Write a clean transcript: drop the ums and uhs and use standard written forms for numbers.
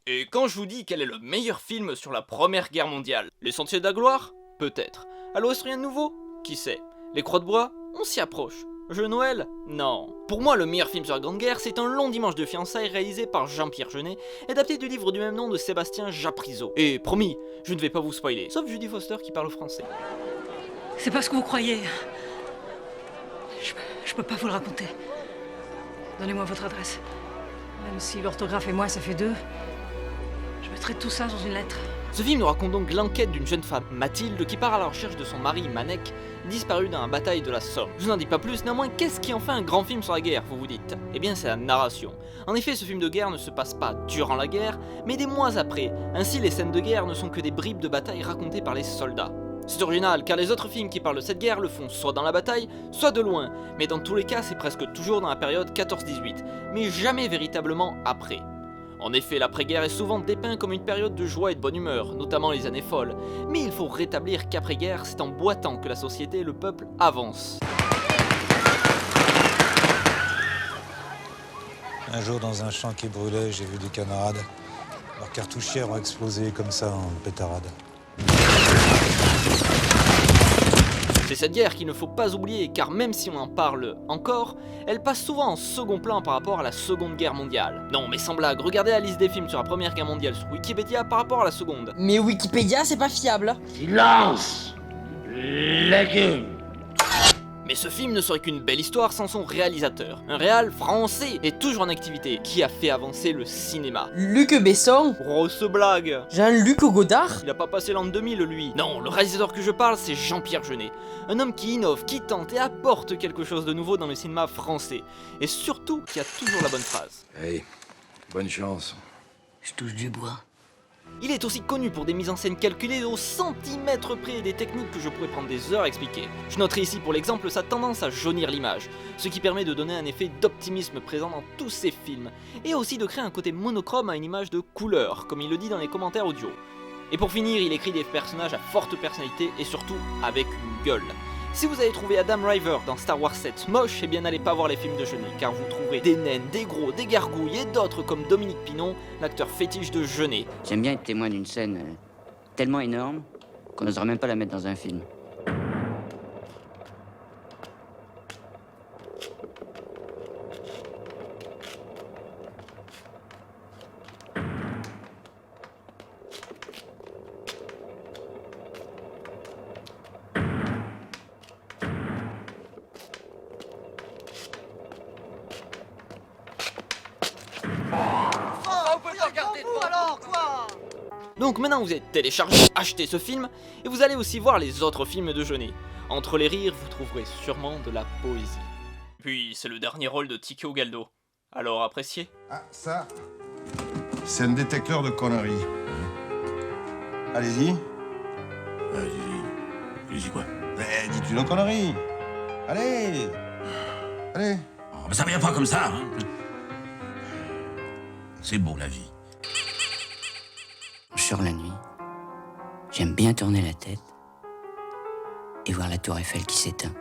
Et quand je vous dis quel est le meilleur film sur la Première Guerre mondiale, Les Sentiers de la Gloire? Peut-être. À l'Ouest rien de nouveau? Qui sait? Les Croix de bois? On s'y approche. Jeu Noël? Non. Pour moi, le meilleur film sur la Grande Guerre, c'est Un long dimanche de fiançailles réalisé par Jean-Pierre Jeunet, adapté du livre du même nom de Sébastien Japrisot. Et promis, je ne vais pas vous spoiler, sauf Judy Foster qui parle français. C'est pas ce que vous croyez. Je peux pas vous le raconter. Donnez-moi votre adresse. Même si l'orthographe et moi, ça fait deux, je mettrai tout ça dans une lettre. Ce film nous raconte donc l'enquête d'une jeune femme, Mathilde, qui part à la recherche de son mari, Manek, disparu dans la bataille de la Somme. Je vous en dis pas plus, néanmoins, qu'est-ce qui en fait un grand film sur la guerre, vous vous dites? Eh bien, c'est la narration. En effet, ce film de guerre ne se passe pas durant la guerre, mais des mois après. Ainsi, les scènes de guerre ne sont que des bribes de bataille racontées par les soldats. C'est original, car les autres films qui parlent de cette guerre le font soit dans la bataille, soit de loin, mais dans tous les cas, c'est presque toujours dans la période 14-18, mais jamais véritablement après. En effet, l'après-guerre est souvent dépeint comme une période de joie et de bonne humeur, notamment les années folles, mais il faut rétablir qu'après-guerre, c'est en boitant que la société et le peuple avancent. Un jour, dans un champ qui brûlait, j'ai vu des camarades. Leurs cartouchières ont explosé comme ça en pétarade. C'est cette guerre qu'il ne faut pas oublier, car même si on en parle encore, elle passe souvent en second plan par rapport à la Seconde Guerre mondiale. Non mais sans blague, regardez la liste des films sur la Première Guerre mondiale sur Wikipédia par rapport à la Seconde. Mais Wikipédia, c'est pas fiable. Silence! Légumes! Mais ce film ne serait qu'une belle histoire sans son réalisateur. Un réal français est toujours en activité, qui a fait avancer le cinéma. Luc Besson. Grosse blague! Jean-Luc Godard. Il a pas passé l'an 2000 lui. Non, le réalisateur que je parle c'est Jean-Pierre Jeunet. Un homme qui innove, qui tente et apporte quelque chose de nouveau dans le cinéma français. Et surtout qui a toujours la bonne phrase. Hey, bonne chance. Je touche du bois. Il est aussi connu pour des mises en scène calculées au centimètre près et des techniques que je pourrais prendre des heures à expliquer. Je noterai ici pour l'exemple sa tendance à jaunir l'image, ce qui permet de donner un effet d'optimisme présent dans tous ses films, et aussi de créer un côté monochrome à une image de couleur, comme il le dit dans les commentaires audio. Et pour finir, il écrit des personnages à forte personnalité et surtout avec une gueule. Si vous avez trouvé Adam Driver dans Star Wars 7 moche, eh bien n'allez pas voir les films de Jeunet, car vous trouverez des naines, des gros, des gargouilles et d'autres comme Dominique Pinon, l'acteur fétiche de Jeunet. J'aime bien être témoin d'une scène tellement énorme qu'on n'oserait même pas la mettre dans un film. Donc maintenant vous êtes téléchargé, achetez ce film, et vous allez aussi voir les autres films de Jeunet. Entre les rires, vous trouverez sûrement de la poésie. Puis c'est le dernier rôle de Tikeo Galdo. Alors appréciez. Ah, ça, c'est un détecteur de conneries. Allez-y. Allez-y quoi? Mais dites une connerie. Allez. Allez. Oh, ça vient pas comme ça, hein. C'est beau la vie. Sur la nuit, j'aime bien tourner la tête et voir la tour Eiffel qui s'éteint.